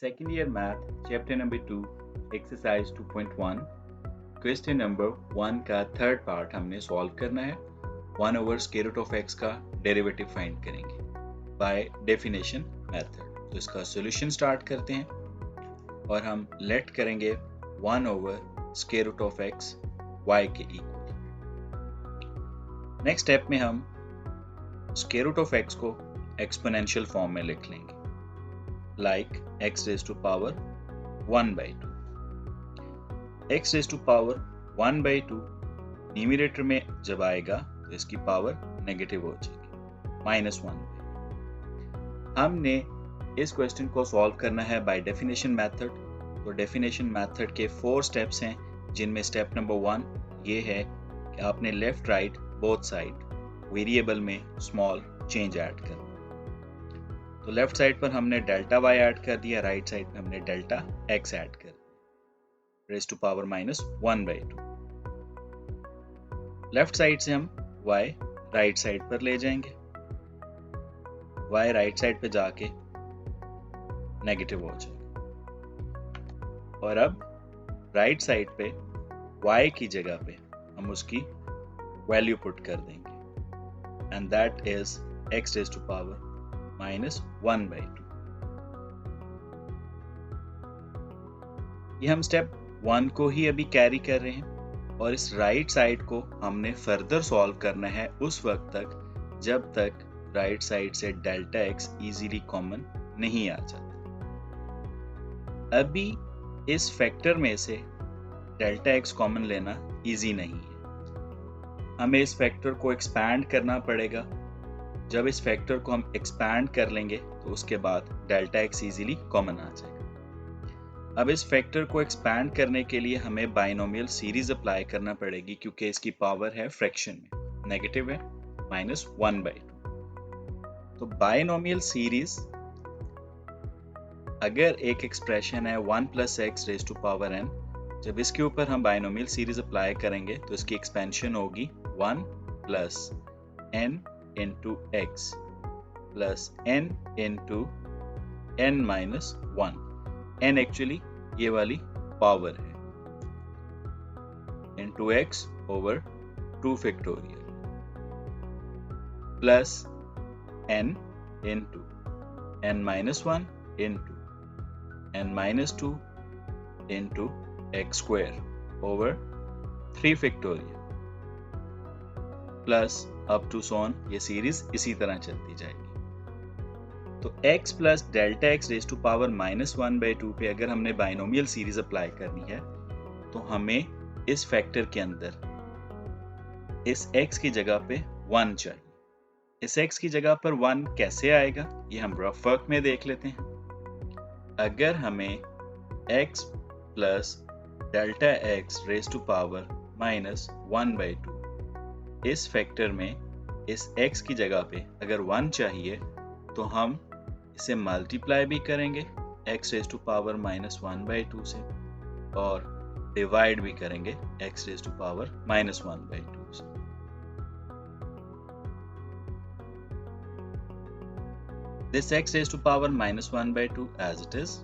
Second year math, chapter number 2, exercise 2.1, question number 1 का third part हमने solve करना है। 1 over square root of x का derivative find करेंगे बाय डेफिनेशन मेथड। तो इसका सॉल्यूशन स्टार्ट करते हैं और हम लेट करेंगे 1 over square root of x y के इक्वल। नेक्स्ट स्टेप में हम स्क्वायर रूट ऑफ x को एक्सपोनेंशियल फॉर्म में लिख लेंगे, like x raised to power 1 by 2. x raised to power 1 by 2 numerator में जब आएगा तो इसकी पावर नेगेटिव हो जाएगी, -1 by। हमने इस क्वेश्चन को सॉल्व करना है बाय डेफिनेशन मेथड। तो डेफिनेशन मेथड के 4 स्टेप्स हैं, जिनमें स्टेप नंबर 1 ये है कि आपने left right both side variable में स्मॉल चेंज ऐड करना। तो लेफ्ट साइड पर हमने डेल्टा y ऐड कर दिया, राइट साइड में हमने डेल्टा x ऐड कर दिया, raise to power -1 by 2। Left side से हम y राइट साइड पर ले जाएंगे, y राइट साइड पे जाके नेगेटिव हो जाएगा। और अब राइट साइड पे y की जगह पे हम उसकी वैल्यू पुट कर देंगे, and that is x raise to power -1 by 2। ये हम स्टेप 1 को ही अभी कैरी कर रहे हैं और इस राइट साइड को हमने फर्दर सॉल्व करना है उस वक्त तक जब तक राइट साइड से डेल्टा x इजीली कॉमन नहीं आ जाता। अभी इस फैक्टर में से डेल्टा x कॉमन लेना इजी नहीं है, हमें इस फैक्टर को एक्सपैंड करना पड़ेगा। जब इस फैक्टर को हम एक्सपैंड कर लेंगे तो उसके बाद डेल्टा x इजीली कॉमन आ जाएगा। अब इस फैक्टर को एक्सपैंड करने के लिए हमें बाइनोमियल सीरीज अप्लाई करना पड़ेगी, क्योंकि इसकी पावर है फ्रैक्शन में, नेगेटिव है, -1 by 2। तो बाइनोमियल सीरीज अगर एक एक्सप्रेशन है 1 + x raise to power n, जब इसके ऊपर हम बाइनोमियल सीरीज अप्लाई करेंगे तो इसकी एक्सपेंशन होगी 1 + n into x plus n into n minus 1। n actually ये वाली पावर है, into x over 2 factorial plus n into n minus 1 into n minus 2 into x square over 3 factorial plus up to so on, ये series इसी तरह चलती जाएगी। तो x plus delta x raise to power -1 by 2 पे अगर हमने बाइनोमियल सीरीज अप्लाई करनी है तो हमें इस फैक्टर के अंदर इस x की जगह पे 1 चाहिए। इस x की जगह पर 1 कैसे आएगा ये हम रफ वर्क में देख लेते हैं। अगर हमें x plus delta x raise to power -1 by 2 इस फैक्टर में इस x की जगह पे अगर 1 चाहिए तो हम इसे मल्टीप्लाई भी करेंगे x raise to power -1 by 2 से, और डिवाइड भी करेंगे x raise to power -1 by 2 से। This x raise to power -1 by 2 as it is।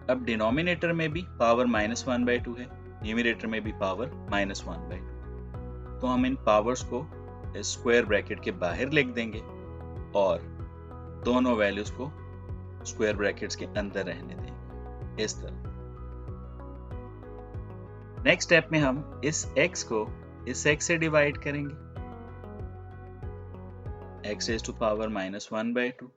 अब डिनोमिनेटर में भी पावर -1 by 2 है, न्यूमरेटर में भी पावर -1 by 2। तो हम इन पावर्स को इस स्क्वायर ब्रैकेट के बाहर लिख देंगे और दोनों वैल्यूज को स्क्वायर ब्रैकेट्स के अंदर रहने देंगे, इस तरह। नेक्स्ट स्टेप में हम इस x को इस x से डिवाइड करेंगे, x raise to power -1 by 2।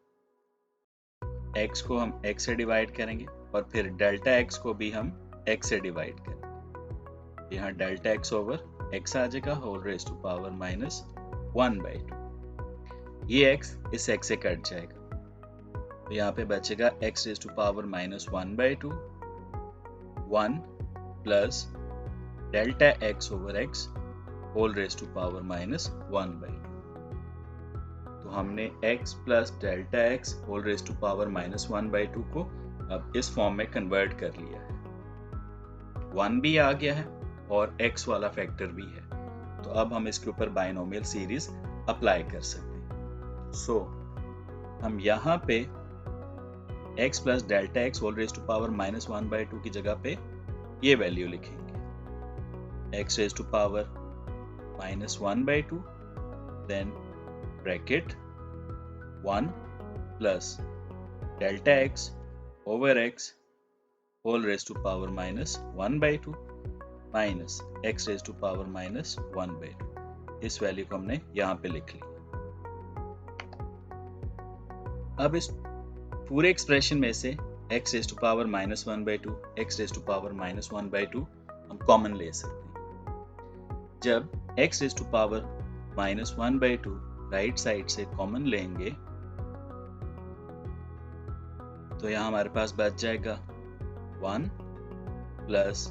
x को हम x से डिवाइड करेंगे और फिर डेल्टा x को भी हम x से डिवाइड करेंगे। यहाँ डेल्टा x ओवर x आ जाएगा, whole raise to power -1 by 2। ये x इस x से कट जाएगा, तो यहाँ पे बचेगा x raise to power -1 by 2, 1 plus delta x over x whole raise to power -1 by 2। तो हमने x plus delta x whole raise to power -1 by 2 को अब इस फॉर्म में कन्वर्ट कर लिया है। 1 भी आ गया है और x वाला फैक्टर भी है, तो अब हम इसके ऊपर बाइनोमियल सीरीज अप्लाई कर सकते हैं। सो हम यहाँ पे x plus delta x whole raise to power -1/2 की जगह पे ये वैल्यू लिखेंगे, x raise to power -1/2, then bracket 1 plus delta x over x whole raise to power -1/2 minus x raise to power -1/2। इस वैल्यू को हमने यहाँ पे लिख लिया। अब इस पूरे एक्सप्रेशन में से x raise to power -1/2, x raise to power -1/2 हम कॉमन ले सकते हैं। जब x raise to power -1/2 right side से कॉमन लेंगे तो यहाँ हमारे पास बच जाएगा 1 plus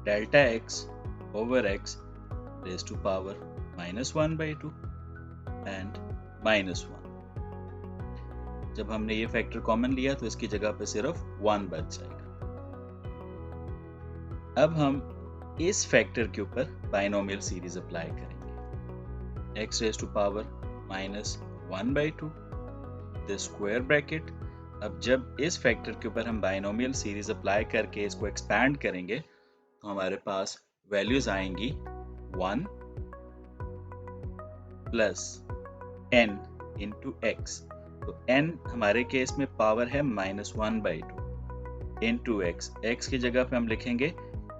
delta x over x raise to power -1/2 and -1। जब हमने ये फैक्टर कॉमन लिया तो इसकी जगह पे सिर्फ 1 बच जाएगा। अब हम इस फैक्टर के ऊपर बाइनोमियल सीरीज अप्लाई करेंगे, x raise to power -1/2 the square bracket. अब जब इस फैक्टर के ऊपर हम बाइनोमियल सीरीज अप्लाई करके इसको एक्सपैंड करेंगे तो हमारे पास वैल्यूज आएंगी 1 प्लस n इंटू x। तो n हमारे केस में पावर है -1/2 इंटू x। x की जगह पे हम लिखेंगे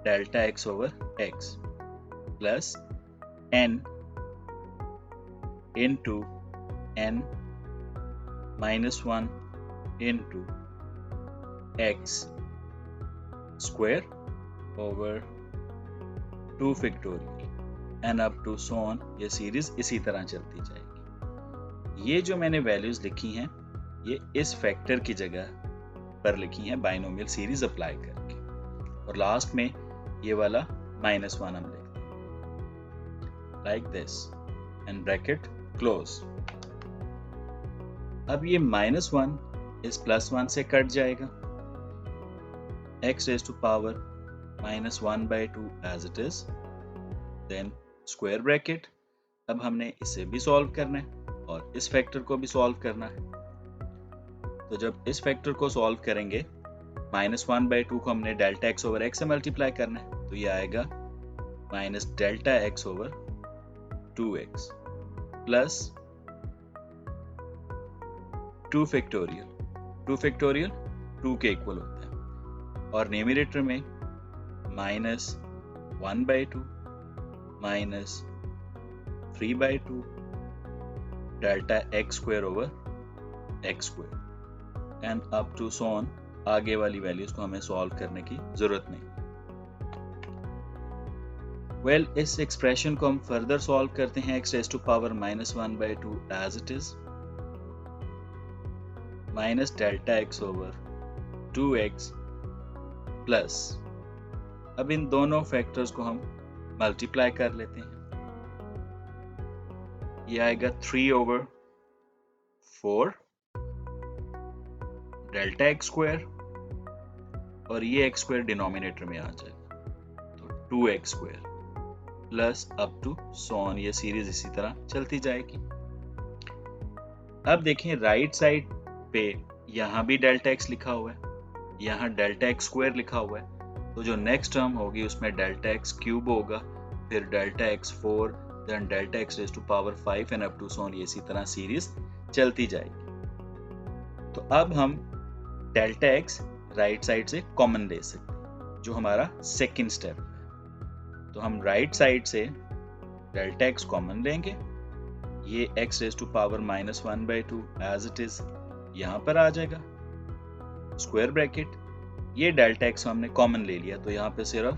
delta x over x plus n into n -1 into x square over 2 factorial and up to so on. ये सीरीज इसी तरह चलती जाएगी। ये जो मैंने वैल्यूज लिखी हैं ये इस फैक्टर की जगह पर लिखी हैं बाइनोमियल सीरीज अप्लाई करके, और लास्ट में ये वाला -1 हम लिखते हैं like this and bracket close. अब ये -1 इस +1 से कट जाएगा, x raise to power -1/2 as it is, then square bracket. अब हमने इसे भी सॉल्व करना है और इस फैक्टर को भी सॉल्व करना है। तो जब इस फैक्टर को सॉल्व करेंगे -1/2 को हमने डेल्टा x ओवर x से मल्टीप्लाई करना है, तो ये आएगा minus delta x over 2x plus 2 factorial. 2 factorial 2 के इक्वल होता है और न्यूमरेटर में -1/2 minus 3/2 delta x square over x square and up to so on. आगे वाली वैल्यूज को हमें सॉल्व करने की जरूरत नहीं। वेल, इस एक्सप्रेशन को हम फर्दर सॉल्व करते हैं। x raise to power -1/2 as it is minus delta x over 2x plus, अब इन दोनों फैक्टर्स को हम मल्टीप्लाई कर लेते हैं। ये आएगा 3/4 डेल्टा x स्क्वायर और ये x स्क्वायर डिनोमिनेटर में आ जाएगा, तो 2x square plus up to so on. ये सीरीज इसी तरह चलती जाएगी। अब देखें राइट साइड पे यहाँ भी डेल्टा x लिखा हुआ है, यहाँ डेल्टा x स्क्वायर लिखा हुआ है, तो जो नेक्स्ट टर्म होगी उसमें डेल्टा x क्यूब होगा, फिर delta x 4, then delta x raise to power 5 and up to so on. ये इसी तरह सीरीज चलती जाएगी। तो अब हम डेल्टा x राइट साइड से कॉमन ले सकते हैं, जो हमारा सेकंड स्टेप है। तो हम राइट साइड से डेल्टा x कॉमन लेंगे, ये x raise to power -1/2 as it is यहाँ पर आ जाएगा, स्क्वायर ब्रैकेट। ये डेल्टा x हमने कॉमन ले लिया तो यहाँ पे सिर्फ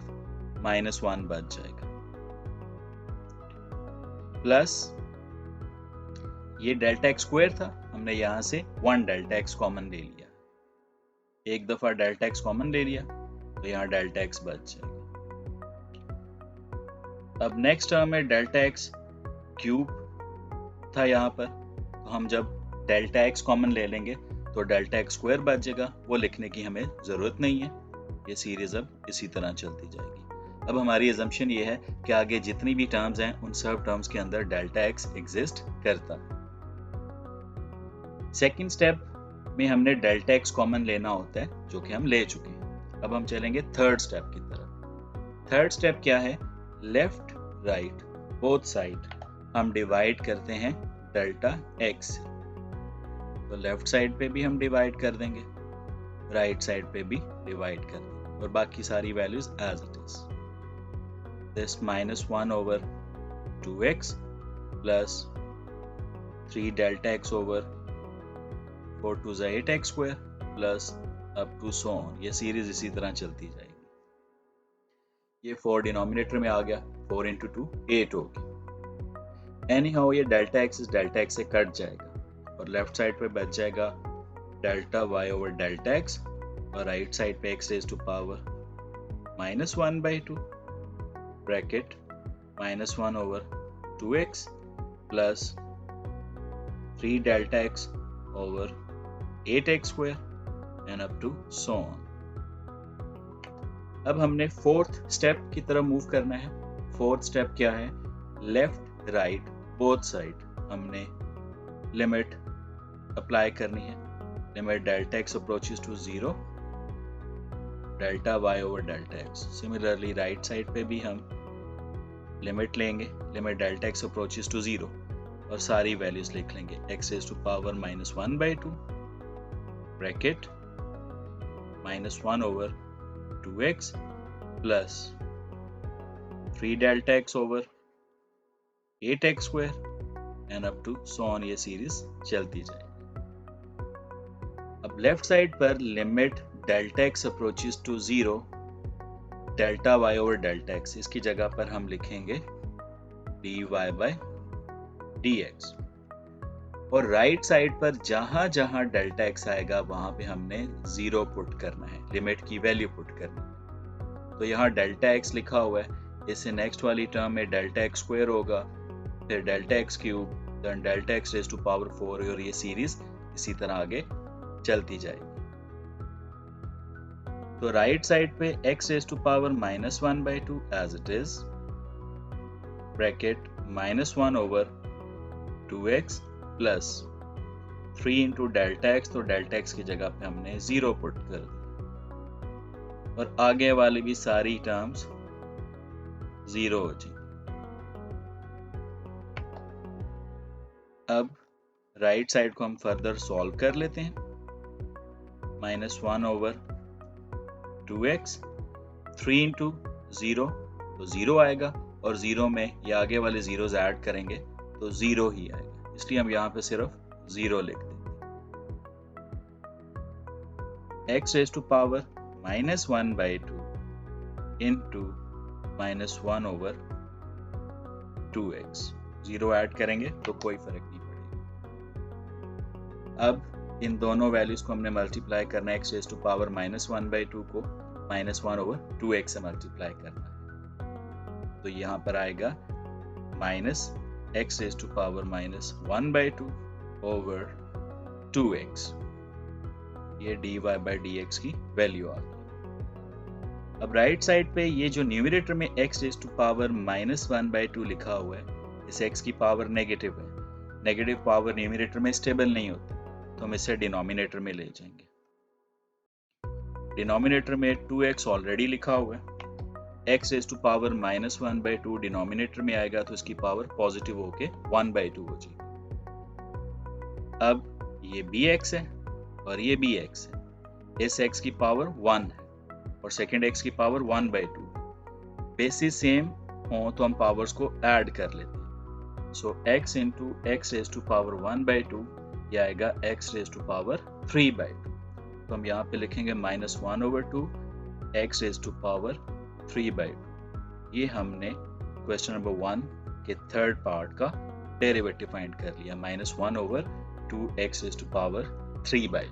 -1 बच जाएगा, प्लस ये डेल्टा x स्क्वायर था, हमने यहाँ से 1 डेल्टा x कॉमन ले लिया। एक दफा डेल्टा x कॉमन ले लिया तो यहाँ डेल्टा x बच जाएगा। अब नेक्स्ट टर्म में डेल्टा x क्यूब था यहाँ पर, तो हम जब डेल्टा x कॉमन ले लेंगे तो डेल्टा x स्क्वायर बच जाएगा, वो लिखने की हमें जरूरत नहीं है। ये सीरीज अब इसी तरह चलती जाएगी। अब हमारी अजम्पशन ये है कि आगे जितनी भी टर्म्स हैं उन सब टर्म्स के अंदर डेल्टा x एग्जिस्ट करता है। सेकंड स्टेप में हमने डेल्टा एक्स कॉमन लेना होता है, जो कि हम ले चुके हैं। अब हम चलेंगे थर्ड स्टेप की तरफ। थर्ड स्टेप क्या है? लेफ्ट राइट बोथ साइड हम डिवाइड करते हैं डेल्टा एक्स। तो लेफ्ट साइड पे भी हम डिवाइड कर देंगे, राइट साइड पे भी डिवाइड कर देंगे, और बाकी सारी values as it is. This -1 over 2x plus 3 delta x over 4 2 8x square plus up to so on. ये सीरीज इसी तरह चलती जाएगी। ये 4 डिनोमिनेटर में आ गया, 4 इंटू 2 8 हो गया। एनी हाउ ये डेल्टा एक्स इस डेल्टा एक्स से कट जाएगा और लेफ्ट साइड पे बच जाएगा delta y over delta x, और राइट साइड पे x raise to power -1/2 bracket -1 over 2x plus 3 delta x over 8x square and up to so on. अब हमने फोर्थ स्टेप की तरफ मूव करना है। फोर्थ स्टेप क्या है? लेफ्ट राइट बोथ साइड हमने लिमिट अप्लाई करनी है। Limit delta x approaches to 0, delta y over delta x. Similarly right side पे भी हम लिमिट लेंगे, limit delta x approaches to 0, और सारी वैल्यूज लिख लेंगे। X raise to power -1/2 bracket -1 over 2x plus 3 delta x over 8x square and up to so on. ये series चलती जाएगी। अब लेफ्ट साइड पर limit delta x approaches to 0, delta y over delta x, इसकी जगह पर हम लिखेंगे dy/dx। और राइट साइड पर जहां जहां डेल्टा एक्स आएगा वहां पे हमने 0 पुट करना है, लिमिट की वैल्यू पुट करनी है। तो यहाँ डेल्टा एक्स लिखा हुआ है, इससे नेक्स्ट वाली टर्म में डेल्टा एक्स स्क्वायर होगा, फिर delta x cube, then delta x raise to power 4, और ये सीरीज इसी तरह आगे चलती जाएगी। तो राइट साइड पे x raise to power -1/2 as it is bracket -1 over 2x plus 3 into delta x, तो डेल्टा एक्स की जगह पे हमने 0 पुट कर दी, और आगे वाली भी सारी टर्म्स 0 हो जाएगी। अब राइट साइड को हम फर्दर सॉल्व कर लेते हैं। -1 ओवर 2x, 3 इंटू 0, तो 0 आएगा, और 0 में ये आगे वाले जीरोस ऐड करेंगे तो 0 ही आएगा, इसलिए हम यहाँ पे सिर्फ 0 लिख देंगे। x raise to power -1/2 into -1 over 2x, 0 add करेंगे तो कोई फर्क नहीं पड़ेगा। अब इन दोनों वैल्यूज को हमने मल्टीप्लाई करना है। x रेज टू पावर -1/2 को -1 ओवर 2x से मल्टीप्लाई करना है, तो यहाँ पर आएगा -x raise to power -1/2 over 2x। ये dy/dx की वैल्यू आ गई। अब राइट साइड पे ये जो न्यूमरेटर में x रेज टू पावर -1/2 लिखा हुआ है, इस x की पावर नेगेटिव है। नेगेटिव पावर न्यूमरेटर में स्टेबल नहीं होती, तो हम इसे डिनोमिनेटर में ले जाएंगे। डिनोमिनेटर में 2x ऑलरेडी लिखा हुआ है, x raise to power -1/2 denominator में आएगा तो इसकी पावर पॉजिटिव होके 1/2 हो जाएगी। अब ये bx है और ये bx है, इस x की पावर 1 है और सेकेंड x की पावर 1/2। बेसिस सेम हो तो हम पावर्स को ऐड कर लेते हैं। So x into x raise to power 1/2, ये आएगा x रेज टू पावर 3/2। तो हम यहाँ पे लिखेंगे -1 over 2 x raise to power 3/2। ये हमने क्वेश्चन नंबर 1 के थर्ड पार्ट का डेरिवेटिव फाइंड कर लिया, -1 over 2 x raise to power 3/2।